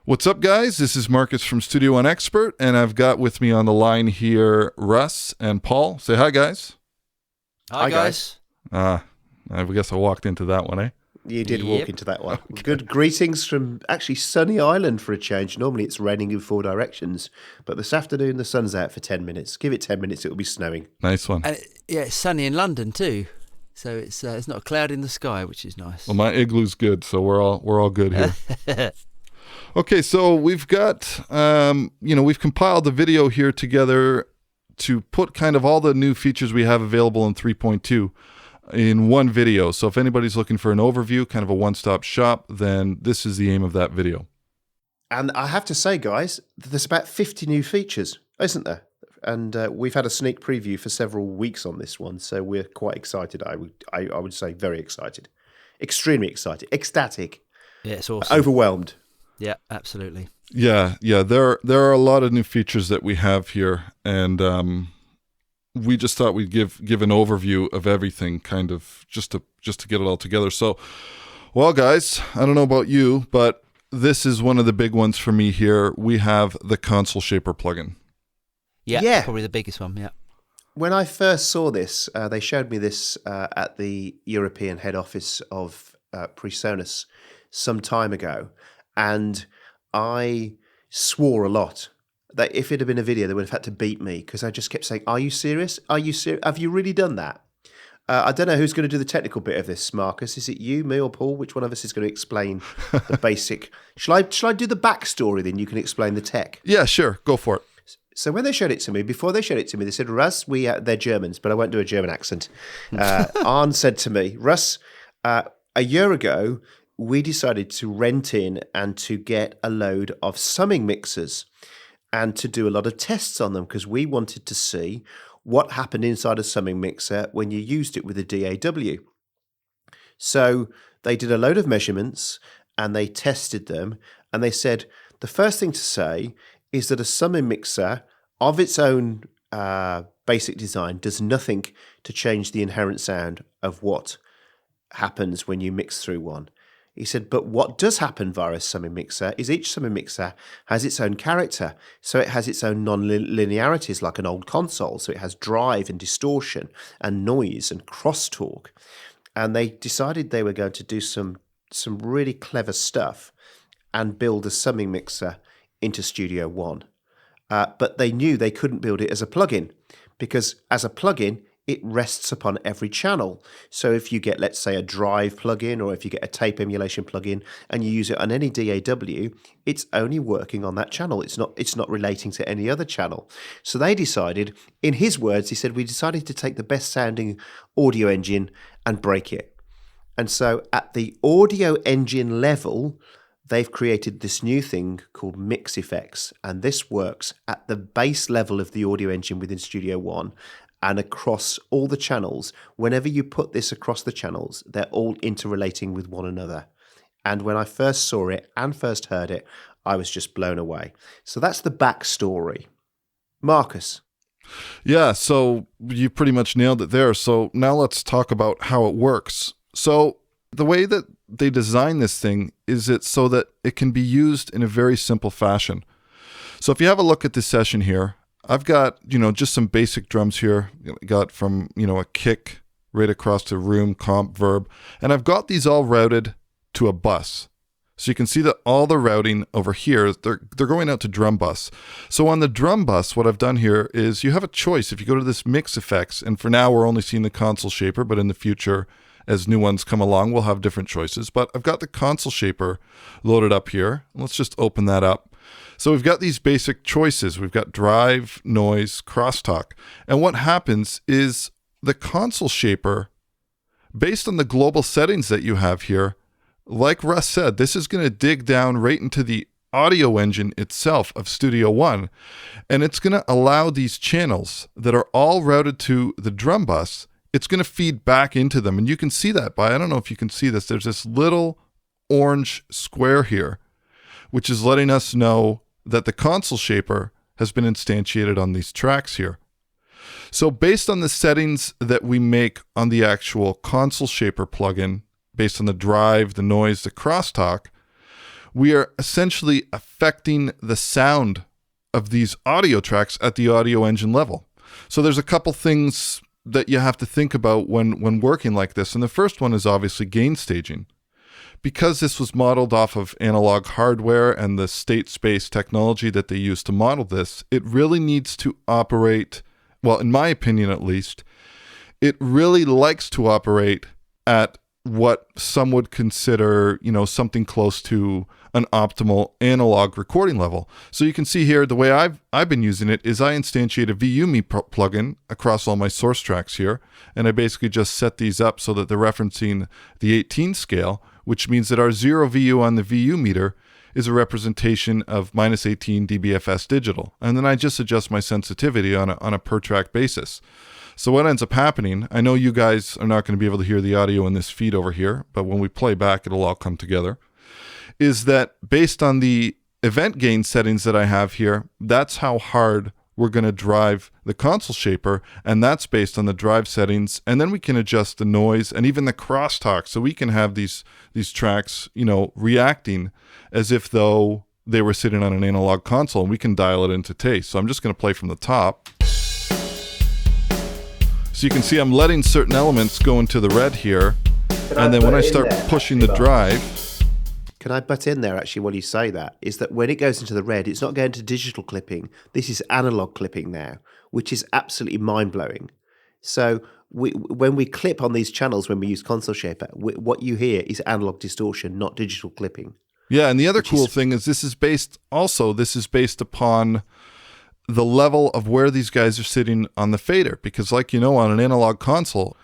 What's up, guys? This is Marcus from Studio One Expert, and I've got with me on the line here Russ and Paul. Say hi, guys. Hi, guys. I guess I walked into that one, eh? You did walk into that one. Good greetings from actually sunny Ireland for a change. Normally it's raining in four directions, but this afternoon the sun's out for 10 minutes. Give it 10 minutes, it'll be snowing. Nice one. And it's sunny in London too, so it's not a cloud in the sky, which is nice. Well, my igloo's good, so we're all good here. Okay, so we've got, we've compiled the video here together to put kind of all the new features we have available in 3.2 in one video. So if anybody's looking for an overview, kind of a one-stop shop, then this is the aim of that video. And I have to say, guys, there's about 50 new features, isn't there? And we've had a sneak preview for several weeks on this one, so we're quite excited. I would say very excited. Extremely excited. Ecstatic. Yeah, it's awesome. Overwhelmed. Yeah, absolutely. Yeah. There are a lot of new features that we have here, and we just thought we'd give an overview of everything, kind of just to get it all together. So, well, guys, I don't know about you, but this is one of the big ones for me here. We have the Console Shaper plugin. Yeah, probably the biggest one. Yeah. When I first saw this, they showed me this at the European head office of PreSonus some time ago. And I swore a lot that if it had been a video, they would have had to beat me because I just kept saying, "Are you serious? Are you serious? Have you really done that?" I don't know who's going to do the technical bit of this, Marcus. Is it you, me, or Paul? Which one of us is going to explain the basic? Shall I do the backstory, then you can explain the tech? Yeah, sure. Go for it. So when they showed it to me, before they showed it to me, they said, "Russ, they're Germans, but I won't do a German accent." Arne said to me, "Russ, a year ago, we decided to rent in and to get a load of summing mixers and to do a lot of tests on them because we wanted to see what happened inside a summing mixer when you used it with a DAW." So they did a load of measurements and they tested them, and they said the first thing to say is that a summing mixer of its own basic design does nothing to change the inherent sound of what happens when you mix through one. He said, but what does happen via a summing mixer is each summing mixer has its own character. So it has its own non-linearities like an old console. So it has drive and distortion and noise and crosstalk. And they decided they were going to do some really clever stuff and build a summing mixer into Studio One. But they knew they couldn't build it as a plugin because as a plugin, it rests upon every channel. So if you get, let's say, a drive plugin, or if you get a tape emulation plugin and you use it on any DAW, it's only working on that channel. It's not relating to any other channel. So they decided, in his words, he said, we decided to take the best sounding audio engine and break it. And so at the audio engine level, they've created this new thing called Mix Effects. And this works at the base level of the audio engine within Studio One. And across all the channels, whenever you put this across the channels, they're all interrelating with one another. And when I first saw it and first heard it, I was just blown away. So that's the backstory. Marcus. Yeah, so you pretty much nailed it there. So now let's talk about how it works. So the way that they design this thing is it so that it can be used in a very simple fashion. So if you have a look at this session here, I've got, just some basic drums here. Got from, a kick right across to room, comp, verb. And I've got these all routed to a bus. So you can see that all the routing over here, they're going out to drum bus. So on the drum bus, what I've done here is you have a choice. If you go to this Mix Effects, and for now we're only seeing the Console Shaper, but in the future, as new ones come along, we'll have different choices. But I've got the Console Shaper loaded up here. Let's just open that up. So we've got these basic choices. We've got drive, noise, crosstalk. And what happens is the Console Shaper, based on the global settings that you have here, like Russ said, this is going to dig down right into the audio engine itself of Studio One. And it's going to allow these channels that are all routed to the drum bus, it's going to feed back into them. And you can see that by, I don't know if you can see this, there's this little orange square here, which is letting us know that the Console Shaper has been instantiated on these tracks here. So based on the settings that we make on the actual Console Shaper plugin, based on the drive, the noise, the crosstalk, we are essentially affecting the sound of these audio tracks at the audio engine level. So there's a couple things that you have to think about when working like this. And the first one is obviously gain staging. Because this was modeled off of analog hardware and the state space technology that they used to model this, it really needs to operate, well, in my opinion at least, it really likes to operate at what some would consider, something close to an optimal analog recording level. So you can see here, the way I've been using it is I instantiate a VUME plugin across all my source tracks here, and I basically just set these up so that they're referencing the 18 scale, which means that our 0 VU on the VU meter is a representation of minus 18 dBFS digital. And then I just adjust my sensitivity on a per track basis. So what ends up happening, I know you guys are not going to be able to hear the audio in this feed over here, but when we play back, it'll all come together, is that based on the event gain settings that I have here, that's how hard we're going to drive the console shaper, and that's based on the drive settings. And then we can adjust the noise and even the crosstalk, so we can have these tracks, reacting as if though they were sitting on an analog console, and we can dial it into taste. So I'm just going to play from the top. So you can see I'm letting certain elements go into the red here, and then when I start pushing the drive... Can I butt in there actually while you say that? Is that when it goes into the red, it's not going to digital clipping. This is analog clipping now, which is absolutely mind-blowing. So when we clip on these channels, when we use Console Shaper, what you hear is analog distortion, not digital clipping. Yeah, and the other cool thing is this is based upon the level of where these guys are sitting on the fader. Because like on an analog console,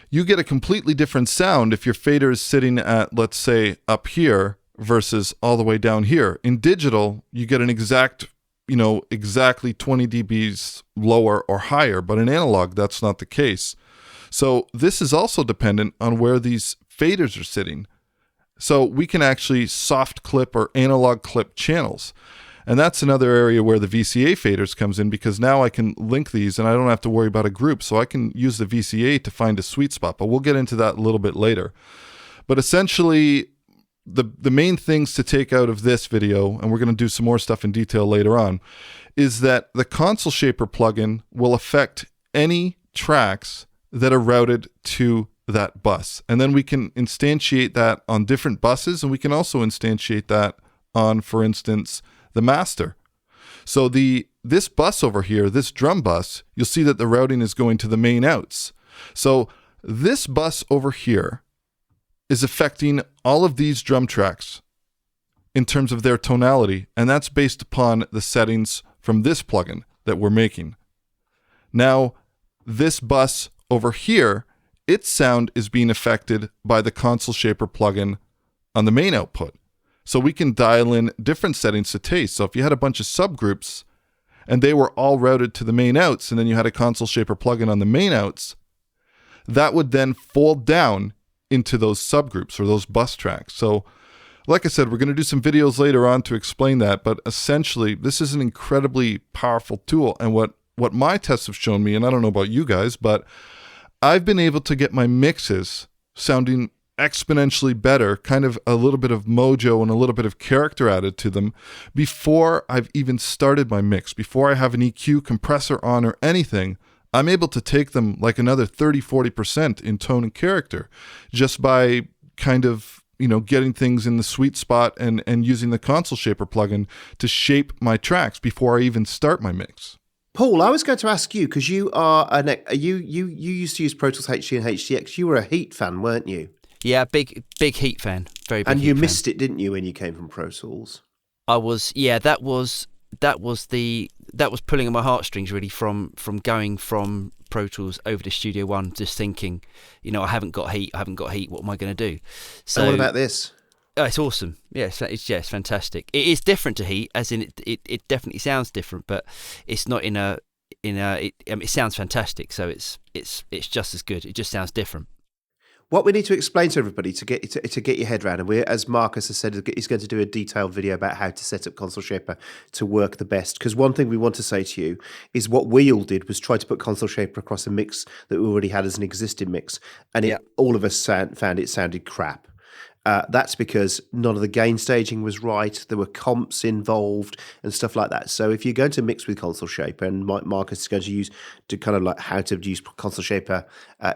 you get a completely different sound if your fader is sitting at, let's say, up here versus all the way down here. In digital, you get an exactly 20 dBs lower or higher, but in analog, that's not the case. So this is also dependent on where these faders are sitting. So we can actually soft clip or analog clip channels. And that's another area where the VCA faders comes in, because now I can link these and I don't have to worry about a group. So I can use the VCA to find a sweet spot, but we'll get into that a little bit later. But essentially, the main things to take out of this video, and we're going to do some more stuff in detail later on, is that the Console Shaper plugin will affect any tracks that are routed to that bus. And then we can instantiate that on different buses, and we can also instantiate that on, for instance, the master. So this bus over here, this drum bus, you'll see that the routing is going to the main outs. So this bus over here is affecting all of these drum tracks in terms of their tonality, and that's based upon the settings from this plugin that we're making. Now, this bus over here, its sound is being affected by the Console Shaper plugin on the main output. So we can dial in different settings to taste. So if you had a bunch of subgroups and they were all routed to the main outs, and then you had a Console Shaper plugin on the main outs, that would then fold down into those subgroups or those bus tracks. So like I said, we're going to do some videos later on to explain that, but essentially this is an incredibly powerful tool. And what my tests have shown me, and I don't know about you guys, but I've been able to get my mixes sounding exponentially better, kind of a little bit of mojo and a little bit of character added to them before I've even started my mix, before I have an EQ compressor on or anything. I'm able to take them like another 30-40% in tone and character just by kind of getting things in the sweet spot and using the Console Shaper plugin to shape my tracks before I even start my mix. Paul, I was going to ask you, because you are you used to use Pro Tools HD and HDX. You were a Heat fan, weren't you? Yeah, big Heat fan, very big. And you Heat missed fan. it, didn't you, when you came from Pro Tools? I was, yeah. That was pulling at my heartstrings really from going from Pro Tools over to Studio One, just thinking, I haven't got Heat. What am I going to do? So what about this? Oh, it's awesome. Yeah, it's fantastic. It is different to Heat, as in it definitely sounds different, but it's not it sounds fantastic. So it's just as good. It just sounds different. What we need to explain to everybody to get your head around, and as Marcus has said, he's going to do a detailed video about how to set up Console Shaper to work the best. Because one thing we want to say to you is what we all did was try to put Console Shaper across a mix that we already had as an existing mix, and all of us found it sounded crap. That's because none of the gain staging was right. There were comps involved and stuff like that. So if you're going to mix with Console Shaper, and Marcus is going to use to kind of like how to use Console Shaper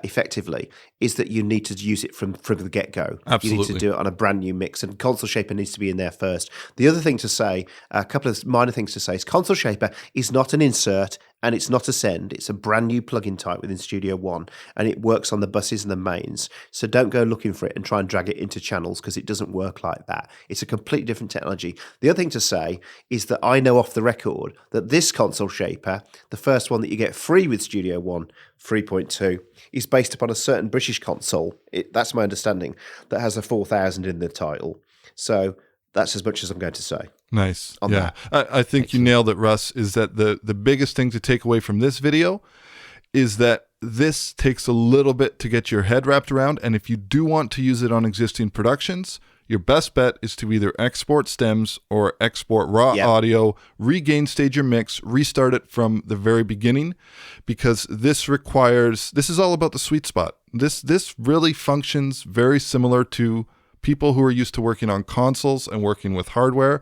effectively, is that you need to use it from the get-go. Absolutely. You need to do it on a brand new mix, and Console Shaper needs to be in there first. The other thing to say, a couple of minor things to say, is Console Shaper is not an insert and it's not a send. It's a brand new plugin type within Studio One, and it works on the buses and the mains. So don't go looking for it and try and drag it into channels, because it doesn't work like that. It's a completely different technology. The other thing to say is that I know off the record that this Console Shaper, the first one that you get free with Studio One 3.2, is based upon a certain British console. That's my understanding, that has a 4000 in the title. So that's as much as I'm going to say. Nice. Yeah. I think you nailed it, Russ, is that the biggest thing to take away from this video is that this takes a little bit to get your head wrapped around. And if you do want to use it on existing productions, your best bet is to either export stems or export raw audio, regain stage your mix, restart it from the very beginning, because this is all about the sweet spot. This really functions very similar to people who are used to working on consoles and working with hardware.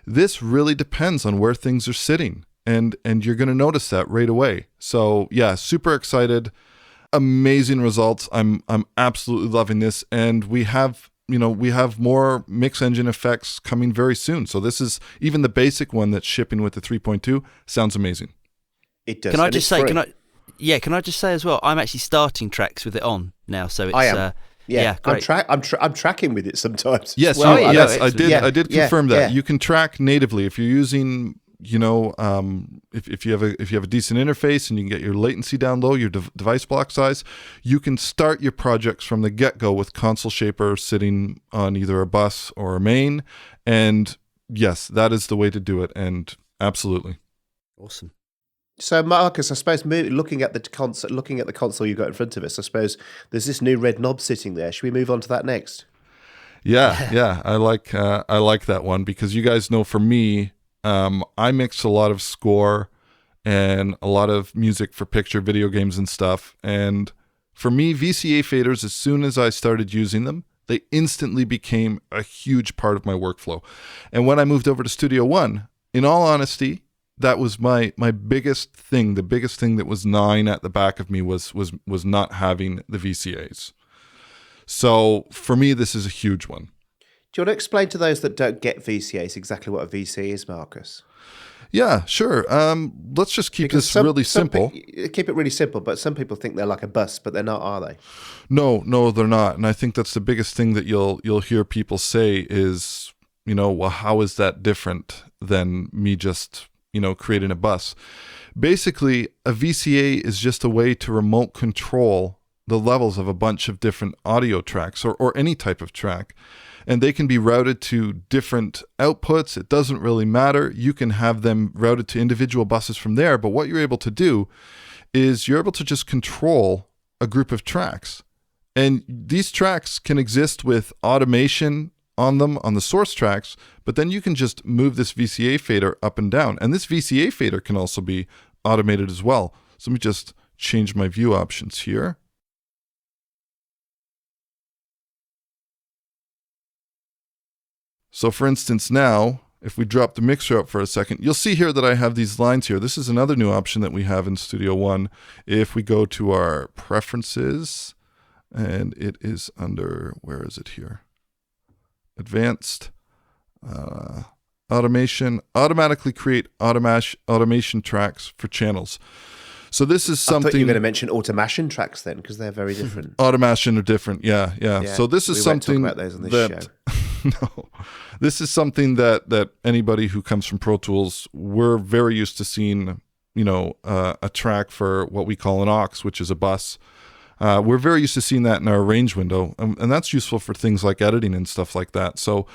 This really depends on where things are sitting, and you're going to notice that right away. So yeah, super excited, amazing results. I'm absolutely loving this, and we have more mix engine effects coming very soon. So this is even the basic one that's shipping with the 3.2 sounds amazing. It does. Can I just say as well, I'm actually starting tracks with it on now, so it's I am. great. I'm tracking with it sometimes. Yes, well, I did confirm that. Yeah. You can track natively if you're using, if you have a decent interface and you can get your latency down low, your device block size, you can start your projects from the get-go with Console Shaper sitting on either a bus or a main. And yes, that is the way to do it. And absolutely Awesome. So, Marcus, I suppose looking at the console you've got in front of us, I suppose there's this new red knob sitting there. Should we move on to that next? Yeah. I like that one, because you guys know, for me, I mix a lot of score and a lot of music for picture, video games and stuff. And for me, VCA faders, as soon as I started using them, they instantly became a huge part of my workflow. And when I moved over to Studio One, in all honesty, that was my biggest thing. The biggest thing that was gnawing at the back of me was not having the VCAs. So for me, this is a huge one. Do you want to explain to those that don't get VCAs exactly what a VCA is, Marcus? Yeah, sure. Let's just keep this really simple. Keep it really simple, but some people think they're like a bus, but they're not, are they? No, they're not. And I think that's the biggest thing that you'll hear people say is, well, how is that different than me just creating a bus? Basically, a VCA is just a way to remote control the levels of a bunch of different audio tracks or any type of track. And they can be routed to different outputs. It doesn't really matter. You can have them routed to individual buses from there. But what you're able to do is you're able to just control a group of tracks. And these tracks can exist with automation on them on the source tracks, but then you can just move this VCA fader up and down. And this VCA fader can also be automated as well. So let me just change my view options here. So for instance, now, if we drop the mixer up for a second, you'll see here that I have these lines here. This is another new option that we have in Studio One. If we go to our preferences, and it is under, where is it here? Advanced automation, automatically create automation tracks for channels. So this is something. I thought you were going to mention automation tracks then, because they're very different. Automation are different, yeah. So this is something won't talk about those on this show. No, this is something that anybody who comes from Pro Tools, we're very used to seeing. A track for what we call an aux, which is a bus. We're very used to seeing that in our range window, and that's useful for things like editing and stuff like that. So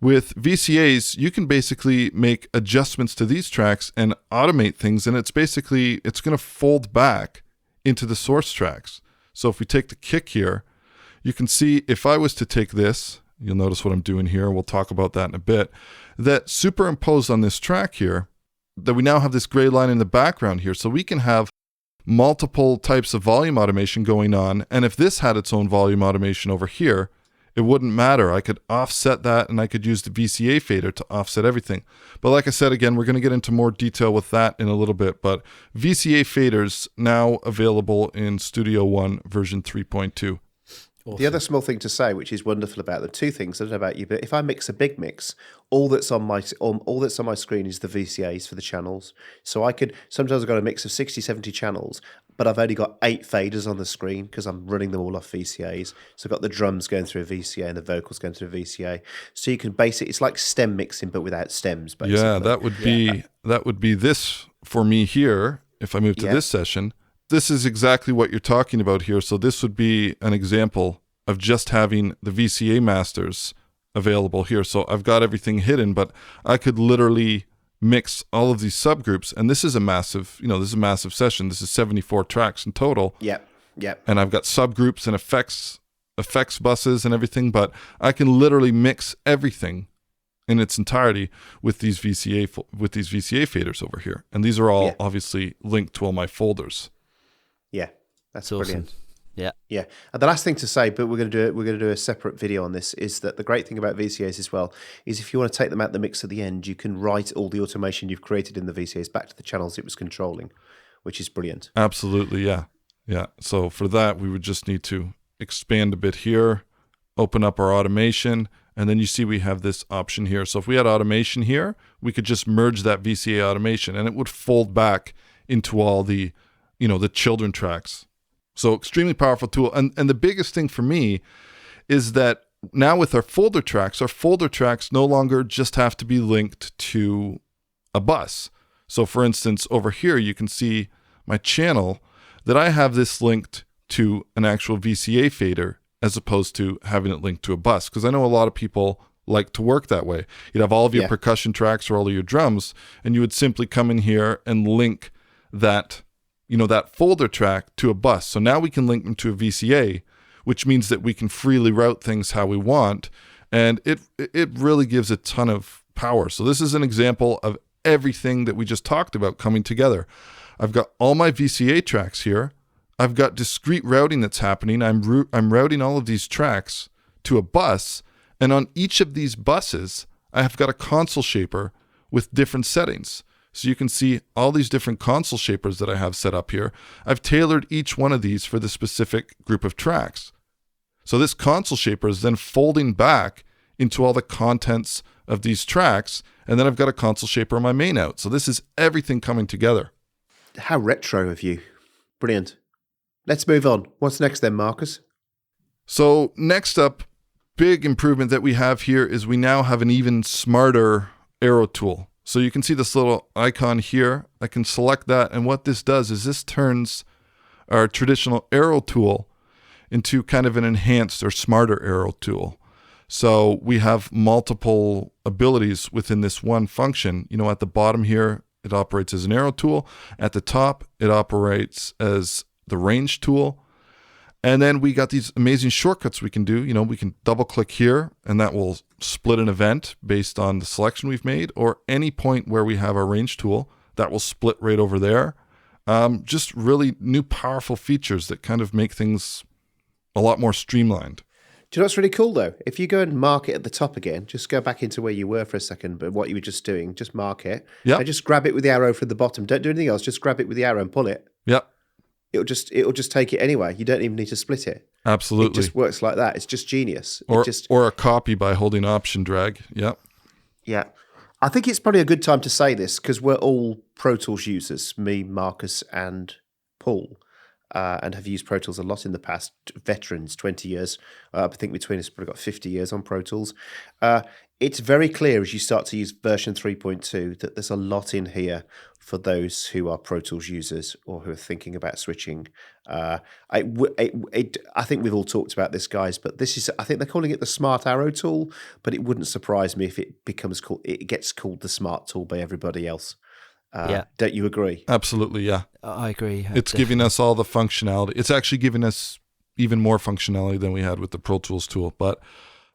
with VCAs, you can basically make adjustments to these tracks and automate things, and it's going to fold back into the source tracks. So if we take the kick here, you can see if I was to take this, you'll notice what I'm doing here, we'll talk about that in a bit, that superimposed on this track here, that we now have this gray line in the background here, so we can have multiple types of volume automation going on. And if this had its own volume automation over here, it wouldn't matter. I could offset that, and I could use the VCA fader to offset everything. But like I said, again, we're going to get into more detail with that in a little bit. But VCA faders now available in Studio One version 3.2. Awesome. The other small thing to say, which is wonderful about them, two things. I don't know about you, but if I mix a big mix, all that's on my screen is the VCAs for the channels. So I could sometimes I've got a mix of 60, 70 channels, but I've only got 8 faders on the screen because I'm running them all off VCAs. So I've got the drums going through a VCA and the vocals going through a VCA. So you can basically, it's like stem mixing but without stems. Basically. Yeah, that would be this for me here. If I move to this session. This is exactly what you're talking about here. So this would be an example of just having the VCA masters available here. So I've got everything hidden, but I could literally mix all of these subgroups. And this is a massive, this is a massive session. This is 74 tracks in total. Yep. And I've got subgroups and effects buses and everything, but I can literally mix everything in its entirety with these VCA faders over here. And these are all obviously linked to all my folders. Yeah, that's awesome. Brilliant. Yeah. And the last thing to say, but we're going to do a separate video on this, is that the great thing about VCAs as well is if you want to take them out the mix at the end, you can write all the automation you've created in the VCAs back to the channels it was controlling, which is brilliant. Absolutely, yeah. So for that, we would just need to expand a bit here, open up our automation, and then you see we have this option here. So if we had automation here, we could just merge that VCA automation, and it would fold back into all the the children tracks. So extremely powerful tool. And the biggest thing for me is that now with our folder tracks no longer just have to be linked to a bus. So for instance, over here, you can see my channel that I have this linked to an actual VCA fader as opposed to having it linked to a bus. Because I know a lot of people like to work that way. You'd have all of your percussion tracks or all of your drums, and you would simply come in here and link that that folder track to a bus. So now we can link them to a VCA, which means that we can freely route things how we want. And it really gives a ton of power. So this is an example of everything that we just talked about coming together. I've got all my VCA tracks here. I've got discrete routing that's happening. I'm routing all of these tracks to a bus. And on each of these buses, I have got a console shaper with different settings. So you can see all these different console shapers that I have set up here. I've tailored each one of these for the specific group of tracks. So this console shaper is then folding back into all the contents of these tracks. And then I've got a console shaper on my main out. So this is everything coming together. How retro of you. Brilliant. Let's move on. What's next then, Marcus? So next up, big improvement that we have here is we now have an even smarter arrow tool. So you can see this little icon here. I can select that, and what this does is this turns our traditional arrow tool into kind of an enhanced or smarter arrow tool. So we have multiple abilities within this one function. At the bottom here, it operates as an arrow tool. At the top, it operates as the range tool. And then we got these amazing shortcuts we can do. We can double click here, and that will split an event based on the selection we've made, or any point where we have our range tool, that will split right over there. Just really new powerful features that kind of make things a lot more streamlined. Do you know what's really cool though? If you go and mark it at the top again, just go back into where you were for a second, but what you were just doing, just mark it. Yeah. And just grab it with the arrow from the bottom. Don't do anything else. Just grab it with the arrow and pull it. Yep. It'll just take it anyway. You don't even need to split it. Absolutely. It just works like that. It's just genius. Or a copy by holding Option drag. Yep. Yeah. I think it's probably a good time to say this because we're all Pro Tools users, me, Marcus, and Paul, and have used Pro Tools a lot in the past. Veterans, 20 years. I think between us, probably got 50 years on Pro Tools. It's very clear as you start to use version 3.2 that there's a lot in here for those who are Pro Tools users or who are thinking about switching. I think we've all talked about this, guys, but I think they're calling it the Smart Arrow tool, but it wouldn't surprise me if it gets called the Smart tool by everybody else. Don't you agree? Absolutely, yeah. I agree. It's giving us all the functionality. It's actually giving us even more functionality than we had with the Pro Tools tool, but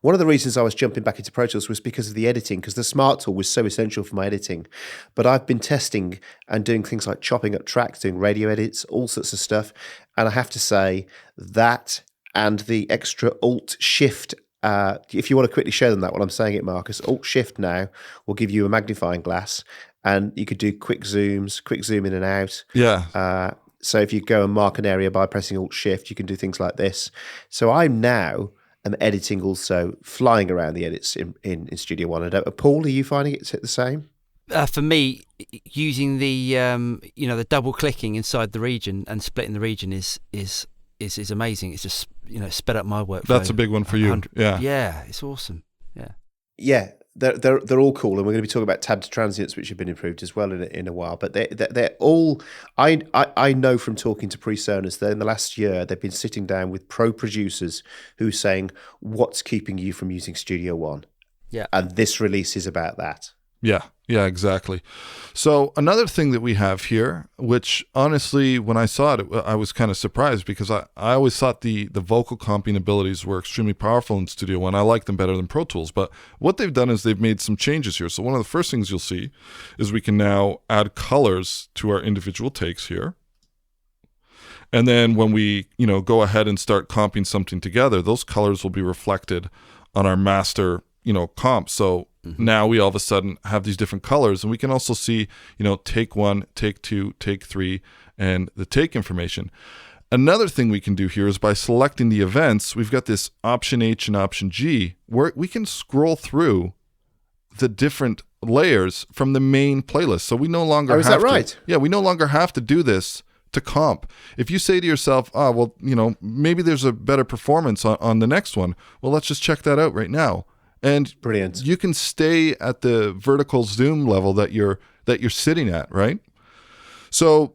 one of the reasons I was jumping back into Pro Tools was because of the editing, because the Smart tool was so essential for my editing. But I've been testing and doing things like chopping up tracks, doing radio edits, all sorts of stuff. And I have to say that and the extra Alt-Shift if you want to quickly show them that while I'm saying it, Marcus, Alt-Shift now will give you a magnifying glass, and you could do quick zooms, quick zoom in and out. Yeah. So if you go and mark an area by pressing Alt-Shift, you can do things like this. So I now am editing also, flying around the edits in Studio One. Paul, are you finding it the same? For me, using the the double clicking inside the region and splitting the region is amazing. It's just sped up my workflow. That's a big one for you. Yeah, it's awesome. Yeah, they're all cool, and we're going to be talking about tabbed transients, which have been improved as well in a while. But they're all. I know from talking to PreSonus that in the last year they've been sitting down with pro producers who are saying, "What's keeping you from using Studio One?" Yeah, and this release is about that. Yeah, exactly. So another thing that we have here, which honestly, when I saw it, I was kind of surprised because I always thought the vocal comping abilities were extremely powerful in Studio One. I like them better than Pro Tools, but what they've done is they've made some changes here. So one of the first things you'll see is we can now add colors to our individual takes here. And then when we, go ahead and start comping something together, those colors will be reflected on our master, comp. So now we all of a sudden have these different colors, and we can also see, take 1, take 2, take 3, and the take information. Another thing we can do here is by selecting the events, we've got this Option H and Option G, where we can scroll through the different layers from the main playlist. So we no longer is that right? Yeah, we no longer have to do this to comp. If you say to yourself, maybe there's a better performance on the next one, well, let's just check that out right now. And brilliant. You can stay at the vertical zoom level that you're sitting at, right? So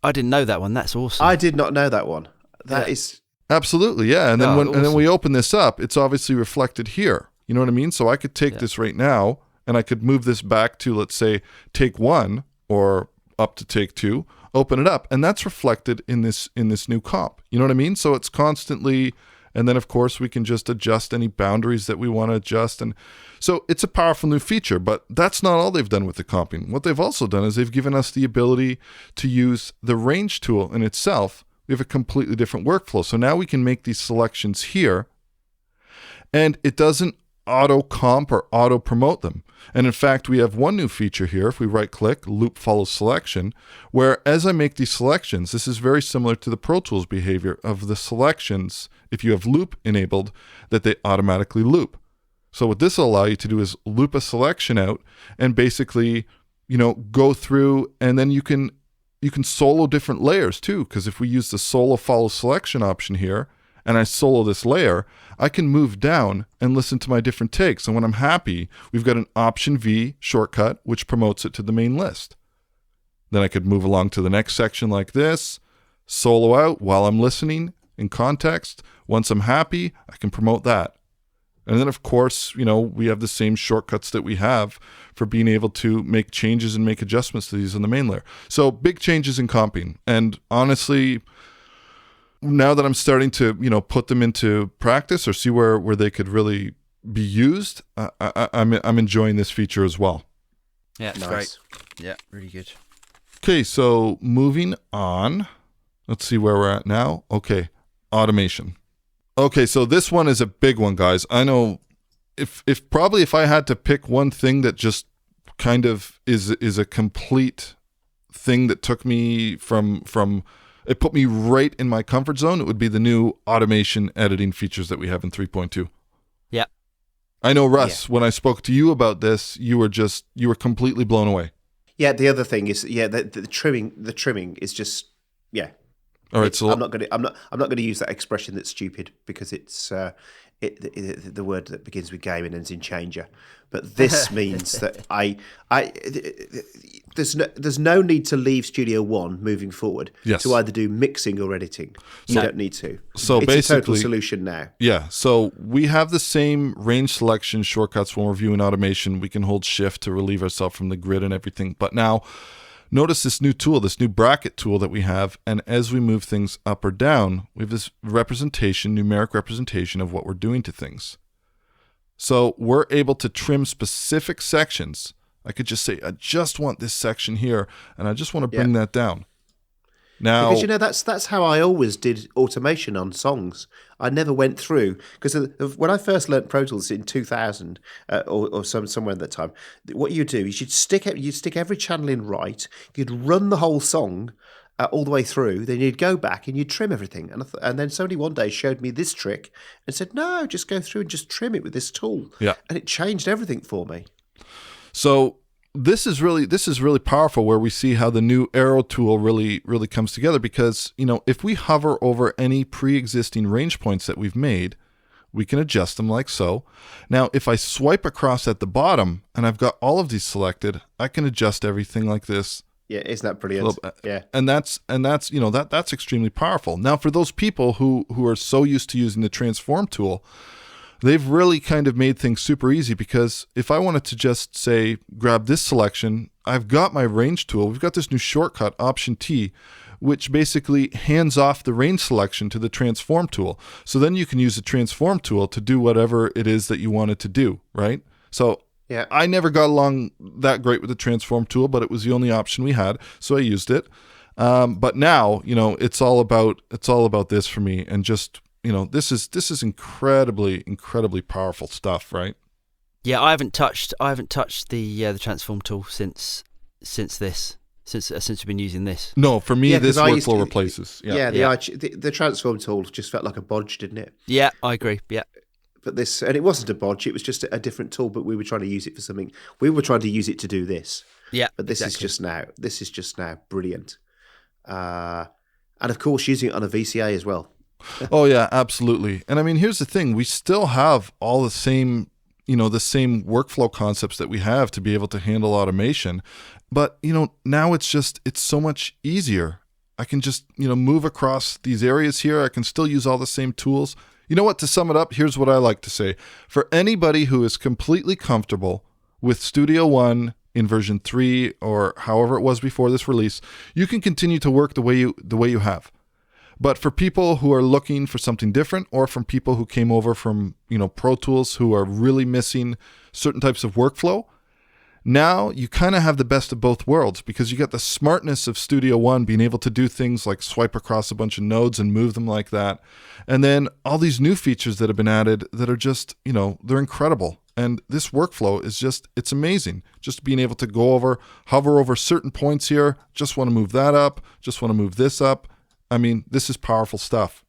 I didn't know that one. That's awesome. I did not know that one. That is absolutely, yeah. And then awesome. And then we open this up, it's obviously reflected here. You know what I mean? So I could take this right now, and I could move this back to, let's say, take 1 or up to take 2, open it up, and that's reflected in this new comp. You know what I mean? So it's constantly. And then, of course, we can just adjust any boundaries that we want to adjust. And so it's a powerful new feature, but that's not all they've done with the comping. What they've also done is they've given us the ability to use the range tool in itself. We have a completely different workflow. So now we can make these selections here, and it doesn't auto comp or auto promote them. And in fact, we have one new feature here. If we right click, loop follows selection, where as I make these selections, this is very similar to the Pro Tools behavior of the selections. If you have loop enabled, that they automatically loop. So what this will allow you to do is loop a selection out and basically, go through, and then you can solo different layers too. Because if we use the solo follow selection option here, and I solo this layer, I can move down and listen to my different takes. And when I'm happy, we've got an Option V shortcut, which promotes it to the main list. Then I could move along to the next section like this, solo out while I'm listening in context. Once I'm happy, I can promote that. And then, of course, we have the same shortcuts that we have for being able to make changes and make adjustments to these on the main layer. So big changes in comping. And honestly, now that I'm starting to, put them into practice or see where they could really be used, I'm enjoying this feature as well. Yeah, it's great. Yeah, really good. Okay, so moving on. Let's see where we're at now. Okay, automation. Okay, so this one is a big one, guys. I know if I had to pick one thing that just kind of is a complete thing that took me from it put me right in my comfort zone, it would be the new automation editing features that we have in 3.2. Yeah. I know, Russ, when I spoke to you about this, you were completely blown away. Yeah, the other thing is, the trimming is just, yeah. All right, so I'm not going to use that expression that's stupid because it's the word that begins with game and ends in changer. But this means that there's no need to leave Studio One moving forward to either do mixing or editing. You don't need to. So it's basically, a total solution now. Yeah. So we have the same range selection shortcuts when we're viewing automation. We can hold shift to relieve ourselves from the grid and everything. But now, notice this new tool, this new bracket tool that we have. And as we move things up or down, we have this numeric representation of what we're doing to things. So we're able to trim specific sections. I could just say, I just want this section here, and I just want to bring that down. Now, because that's how I always did automation on songs. I never went through, because when I first learnt Pro Tools in 2000 or somewhere at that time, what you do is you'd stick every channel in right. You'd run the whole song all the way through. Then you'd go back and you'd trim everything. And then somebody one day showed me this trick and said, "No, just go through and just trim it with this tool." Yeah, and it changed everything for me. So this is really powerful, where we see how the new arrow tool really comes together, because if we hover over any pre-existing range points that we've made, we can adjust them like so. Now if I swipe across at the bottom and I've got all of these selected, I can adjust everything like this. Yeah, isn't that brilliant? Yeah, and that's that's extremely powerful. Now for those people who are so used to using the transform tool, they've really kind of made things super easy, because if I wanted to just say grab this selection, I've got my range tool. We've got this new shortcut, Option T, which basically hands off the range selection to the transform tool. So then you can use the transform tool to do whatever it is that you wanted to do, right? So yeah, I never got along that great with the transform tool, but it was the only option we had, so I used it. But now, it's all about this for me, and just this is incredibly powerful stuff, right? Yeah, I haven't touched the transform tool since we've been using this. No, for me, this workflow replaces. Yeah, the transform tool just felt like a bodge, didn't it? Yeah, I agree. Yeah. But and it wasn't a bodge, it was just a different tool, but we were trying to use it for something. We were trying to use it to do this. Yeah. But this is just now brilliant. And of course, using it on a VCA as well. Oh yeah, absolutely. And I mean, here's the thing: we still have all the same workflow concepts that we have to be able to handle automation, but now it's so much easier. I can just move across these areas here. I can still use all the same tools. You know what? To sum it up, here's what I like to say: for anybody who is completely comfortable with Studio One in version 3 or however it was before this release, you can continue to work the way you have. But for people who are looking for something different, or from people who came over from Pro Tools who are really missing certain types of workflow, now you kind of have the best of both worlds, because you get the smartness of Studio One, being able to do things like swipe across a bunch of nodes and move them like that. And then all these new features that have been added that are just, they're incredible. And this workflow is it's amazing. Just being able to hover over certain points here, just want to move that up, just want to move this up. I mean, this is powerful stuff.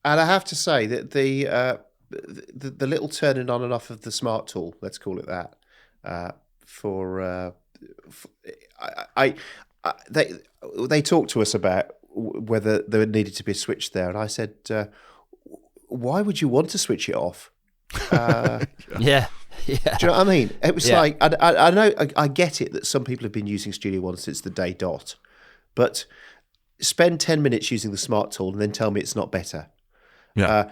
And I have to say that the little turning on and off of the smart tool, let's call it that, they talked to us about whether there needed to be a switch there, and I said, why would you want to switch it off? Yeah. Do you know what I mean? It was like, I know, I get it that some people have been using Studio One since the day dot, but spend 10 minutes using the smart tool and then tell me it's not better. Yeah.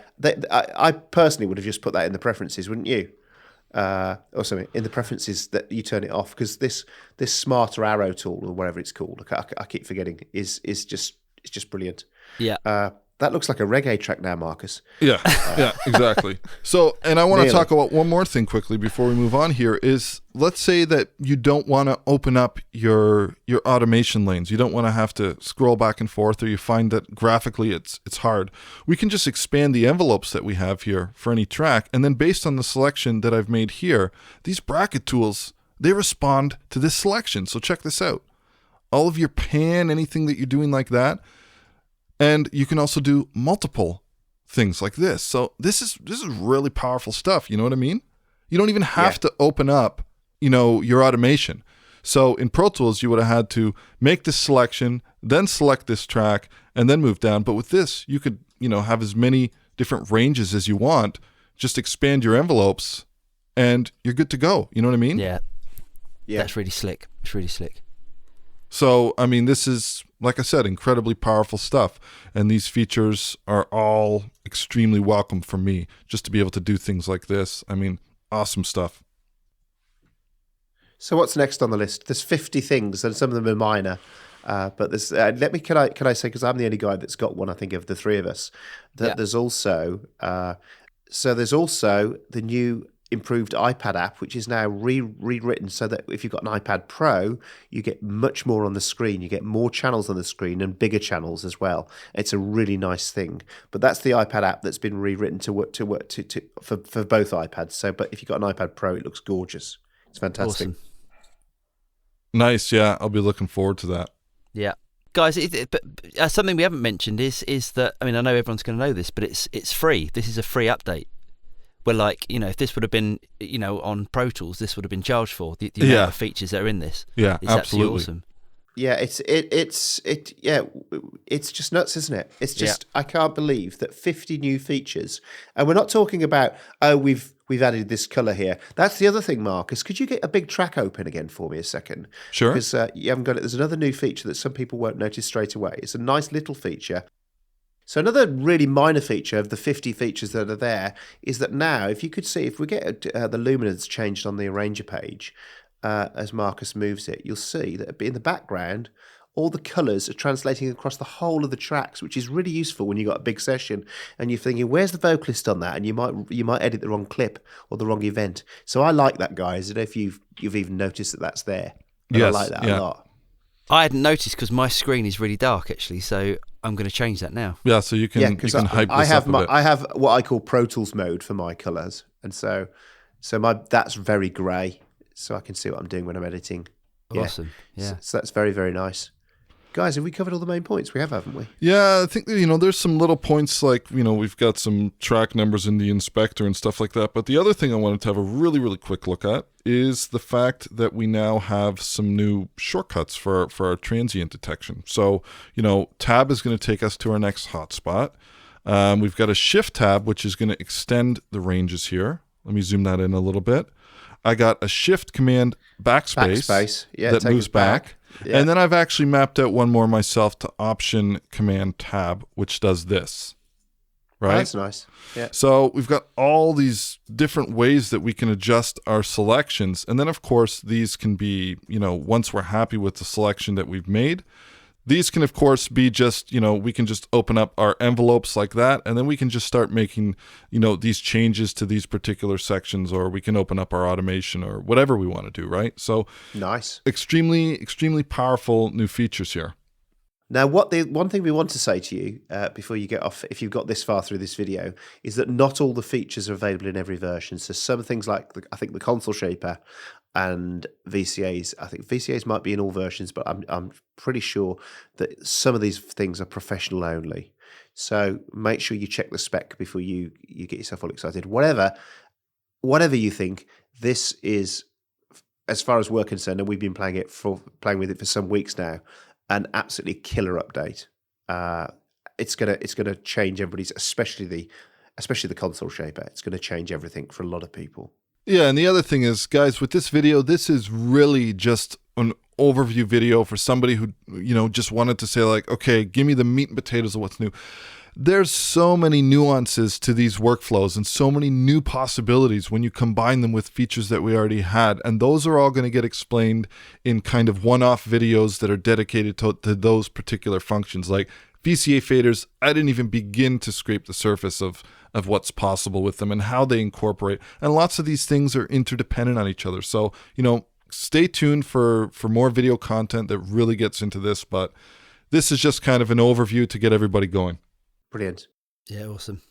I personally would have just put that in the preferences, wouldn't you? Or something in the preferences that you turn it off, because this smarter arrow tool, or whatever it's called, I keep forgetting, is just brilliant. Yeah. That looks like a reggae track now, Marcus. Yeah, exactly. So, and I want to talk about one more thing quickly before we move on here is, let's say that you don't want to open up your automation lanes. You don't want to have to scroll back and forth, or you find that graphically it's hard. We can just expand the envelopes that we have here for any track, and then based on the selection that I've made here, these bracket tools, they respond to this selection. So check this out. All of your pan, anything that you're doing like that, and you can also do multiple things like this. So this is really powerful stuff. You know what I mean? You don't even have to open up, your automation. So in Pro Tools, you would have had to make this selection, then select this track, and then move down. But with this, you could, have as many different ranges as you want. Just expand your envelopes, and you're good to go. You know what I mean? Yeah. That's really slick. It's really slick. So, I mean, this is, like I said, incredibly powerful stuff. And these features are all extremely welcome for me, just to be able to do things like this. I mean, awesome stuff. So what's next on the list? There's 50 things, and some of them are minor. But there's can I say, because I'm the only guy that's got one, I think, of the three of us, that there's also there's also the new improved iPad app, which is now rewritten so that if you've got an iPad Pro, you get much more on the screen. You get more channels on the screen and bigger channels as well. It's a really nice thing. But that's the iPad app that's been rewritten to work for both iPads. So, but if you've got an iPad Pro, it looks gorgeous. It's fantastic. Awesome. Nice. Yeah, I'll be looking forward to that. Yeah. Guys, but something we haven't mentioned is that, I mean, I know everyone's going to know this, but it's free. This is a free update. Where, like, you know, if this would have been, you know, on Pro Tools, this would have been charged for the amount of features that are in this. Yeah, it's absolutely awesome. Yeah, it's just nuts, isn't it? It's just I can't believe that 50 new features, and we're not talking about we've added this color here. That's the other thing, Marcus. Could you get a big track open again for me a second? Sure. Because you haven't got it. There's another new feature that some people won't notice straight away. It's a nice little feature. So another really minor feature of the 50 features that are there is that now, if you could see, if we get the luminance changed on the arranger page, as Marcus moves it, you'll see that in the background, all the colours are translating across the whole of the tracks, which is really useful when you've got a big session and you're thinking, where's the vocalist on that? And you might edit the wrong clip or the wrong event. So I like that, guys. I don't know if you've even noticed that that's there. But yes, I like that a lot. I hadn't noticed because my screen is really dark, actually, so I'm going to change that now. Yeah, so you can hype this up a bit. I have what I call Pro Tools mode for my colours, and so that's very grey, so I can see what I'm doing when I'm editing. Awesome, yeah. So that's very, very nice. Guys, have we covered all the main points? We have, haven't we? Yeah, I think, there's some little points like, we've got some track numbers in the inspector and stuff like that. But the other thing I wanted to have a really, really quick look at is the fact that we now have some new shortcuts for our transient detection. So, tab is going to take us to our next hotspot. We've got a shift tab, which is going to extend the ranges here. Let me zoom that in a little bit. I got a shift command backspace that moves back. Yeah. And then I've actually mapped out one more myself to option command tab, which does this. Right? Oh, that's nice. Yeah. So we've got all these different ways that we can adjust our selections. And then, of course, these can be, once we're happy with the selection that we've made, these can, of course, be just, we can just open up our envelopes like that, and then we can just start making, these changes to these particular sections, or we can open up our automation or whatever we want to do, right? So nice. Extremely, extremely powerful new features here. Now, one thing we want to say to you before you get off, if you've got this far through this video, is that not all the features are available in every version. So some things like, I think the console shaper and VCAs, I think VCAs might be in all versions, but I'm pretty sure that some of these things are professional only. So make sure you check the spec before you get yourself all excited. Whatever you think, this is, as far as we're concerned, and we've been playing with it for some weeks now, an absolutely killer update. It's gonna change everybody's, especially the console shaper. It's gonna change everything for a lot of people. Yeah, and the other thing is, guys, with this video, this is really just an overview video for somebody who, just wanted to say like, okay, give me the meat and potatoes of what's new. There's so many nuances to these workflows and so many new possibilities when you combine them with features that we already had. And those are all going to get explained in kind of one-off videos that are dedicated to those particular functions. Like VCA Faders, I didn't even begin to scrape the surface of what's possible with them and how they incorporate. And lots of these things are interdependent on each other. So, stay tuned for more video content that really gets into this. But this is just kind of an overview to get everybody going. Brilliant. Yeah, awesome.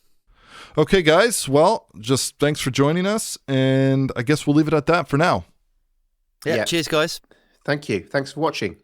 Okay, guys. Well, just thanks for joining us. And I guess we'll leave it at that for now. Yeah. Cheers, guys. Thank you. Thanks for watching.